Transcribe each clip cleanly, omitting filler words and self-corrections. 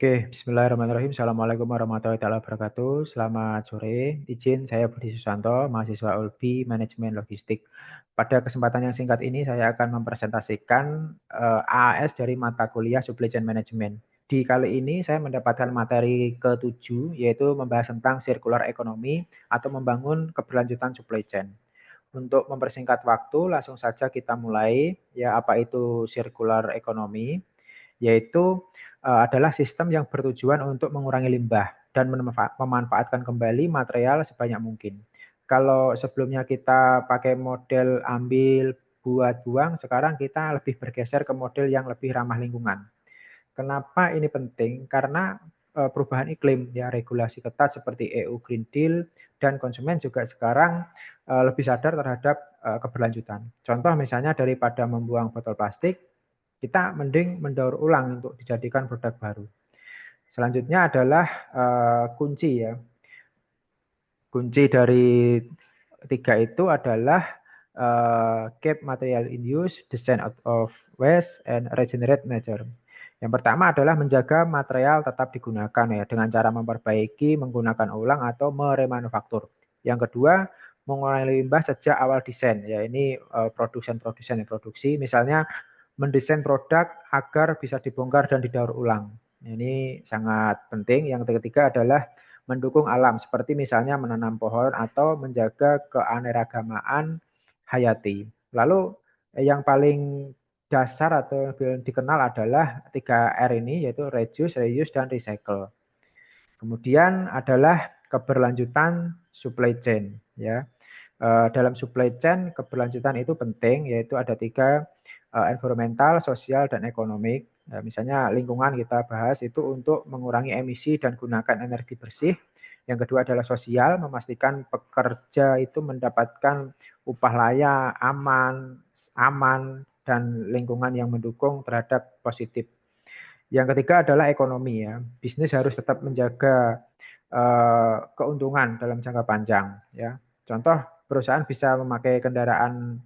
Oke, bismillahirrahmanirrahim. Assalamualaikum warahmatullahi wabarakatuh. Selamat sore. Izin saya Budi Susanto, mahasiswa ULBI Manajemen Logistik. Pada kesempatan yang singkat ini saya akan mempresentasikan AAS dari mata kuliah Supply Chain Management. Di kali ini saya mendapatkan materi ke-7 yaitu membahas tentang circular economy atau membangun keberlanjutan supply chain. Untuk mempersingkat waktu, langsung saja kita mulai. Ya, apa itu circular economy? Yaitu adalah sistem yang bertujuan untuk mengurangi limbah dan memanfaatkan kembali material sebanyak mungkin. Kalau sebelumnya kita pakai model ambil, buat, buang, sekarang kita lebih bergeser ke model yang lebih ramah lingkungan. Kenapa ini penting? Karena perubahan iklim, ya regulasi ketat seperti EU Green Deal dan konsumen juga sekarang lebih sadar terhadap keberlanjutan. Contoh misalnya daripada membuang botol plastik, kita mending mendaur ulang untuk dijadikan produk baru. Selanjutnya adalah kunci ya. Kunci dari tiga itu adalah keep material in use, design out of waste, and regenerate nature. Yang pertama adalah menjaga material tetap digunakan ya dengan cara memperbaiki, menggunakan ulang atau meremanufaktur. Yang kedua, mengurangi limbah sejak awal desain. Ya ini produsen-produsen yang produksi, misalnya mendesain produk agar bisa dibongkar dan didaur ulang. Ini sangat penting. Yang ketiga adalah mendukung alam, seperti misalnya menanam pohon atau menjaga keanekaragaman hayati. Lalu yang paling dasar atau dikenal adalah 3R ini, yaitu reduce, reuse, dan recycle. Kemudian adalah keberlanjutan supply chain. Ya, dalam supply chain keberlanjutan itu penting, yaitu ada tiga, environmental, sosial, dan ekonomi. Misalnya lingkungan kita bahas itu untuk mengurangi emisi dan gunakan energi bersih. Yang kedua adalah sosial, memastikan pekerja itu mendapatkan upah layak, aman, dan lingkungan yang mendukung terhadap positif. Yang ketiga adalah ekonomi ya. Bisnis harus tetap menjaga keuntungan dalam jangka panjang ya. Contoh, perusahaan bisa memakai kendaraan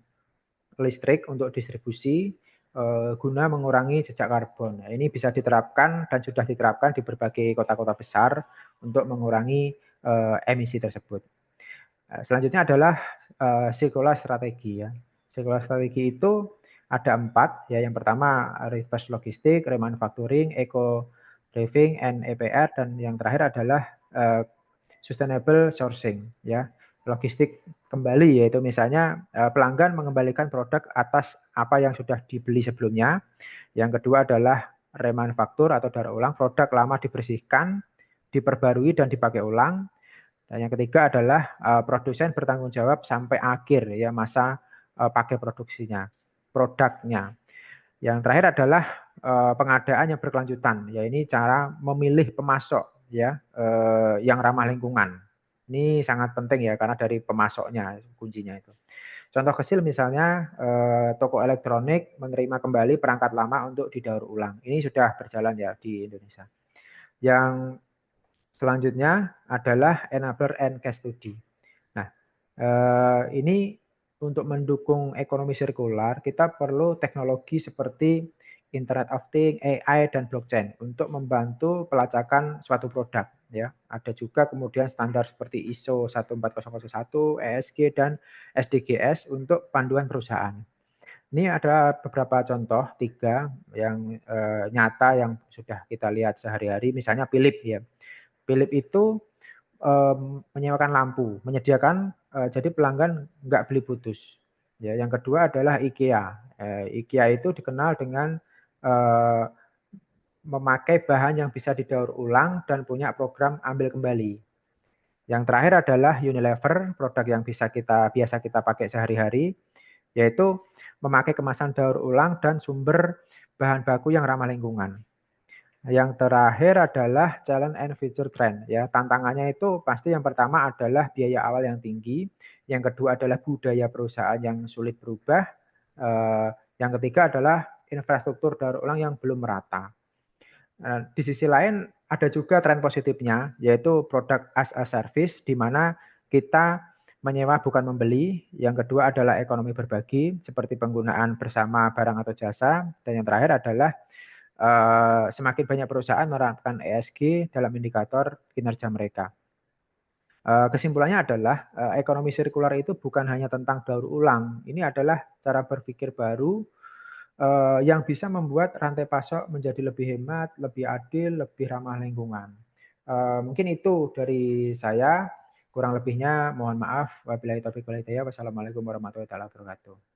listrik untuk distribusi guna mengurangi jejak karbon. Nah, ini bisa diterapkan dan sudah diterapkan di berbagai kota-kota besar untuk mengurangi emisi tersebut. Selanjutnya adalah circular strategi ya. Circular strategi itu ada 4 ya. Yang pertama reverse logistik, remanufacturing, eco living, and EPR, dan yang terakhir adalah sustainable sourcing ya. Logistik kembali, yaitu misalnya pelanggan mengembalikan produk atas apa yang sudah dibeli sebelumnya. Yang kedua adalah remanufaktur atau daur ulang, produk lama dibersihkan, diperbarui dan dipakai ulang. Dan yang ketiga adalah produsen bertanggung jawab sampai akhir ya masa pakai produknya. Yang terakhir adalah pengadaan yang berkelanjutan. Ya ini cara memilih pemasok ya yang ramah lingkungan. Ini sangat penting ya karena dari pemasoknya kuncinya itu. Contoh kecil misalnya toko elektronik menerima kembali perangkat lama untuk didaur ulang. Ini sudah berjalan ya di Indonesia. Yang selanjutnya adalah enabler and case study. Nah, ini untuk mendukung ekonomi sirkular, kita perlu teknologi seperti Internet of Things, AI, dan blockchain untuk membantu pelacakan suatu produk. Ya, ada juga kemudian standar seperti ISO 14001, ESG, dan SDGs untuk panduan perusahaan. Ini ada beberapa contoh, 3 yang nyata yang sudah kita lihat sehari-hari, misalnya Philips ya. Philips itu menyewakan lampu, menyediakan jadi pelanggan nggak beli putus. Ya, yang kedua adalah IKEA. IKEA itu dikenal dengan eh, memakai bahan yang bisa didaur ulang dan punya program ambil kembali. Yang terakhir adalah Unilever, produk yang biasa kita pakai sehari-hari, yaitu memakai kemasan daur ulang dan sumber bahan baku yang ramah lingkungan. Yang terakhir adalah challenge and future trend ya. Tantangannya itu pasti yang pertama adalah biaya awal yang tinggi, yang kedua adalah budaya perusahaan yang sulit berubah, yang ketiga adalah infrastruktur daur ulang yang belum merata. Di sisi lain ada juga tren positifnya, yaitu product as a service, di mana kita menyewa bukan membeli. Yang kedua adalah ekonomi berbagi, seperti penggunaan bersama barang atau jasa. Dan yang terakhir adalah semakin banyak perusahaan menerapkan ESG dalam indikator kinerja mereka. Kesimpulannya adalah, ekonomi sirkular itu bukan hanya tentang daur ulang, ini adalah cara berpikir baru, yang bisa membuat rantai pasok menjadi lebih hemat, lebih adil, lebih ramah lingkungan. Mungkin itu dari saya, kurang lebihnya mohon maaf. Wabillahi taufiq wal hidayah. Wassalamualaikum warahmatullahi wabarakatuh.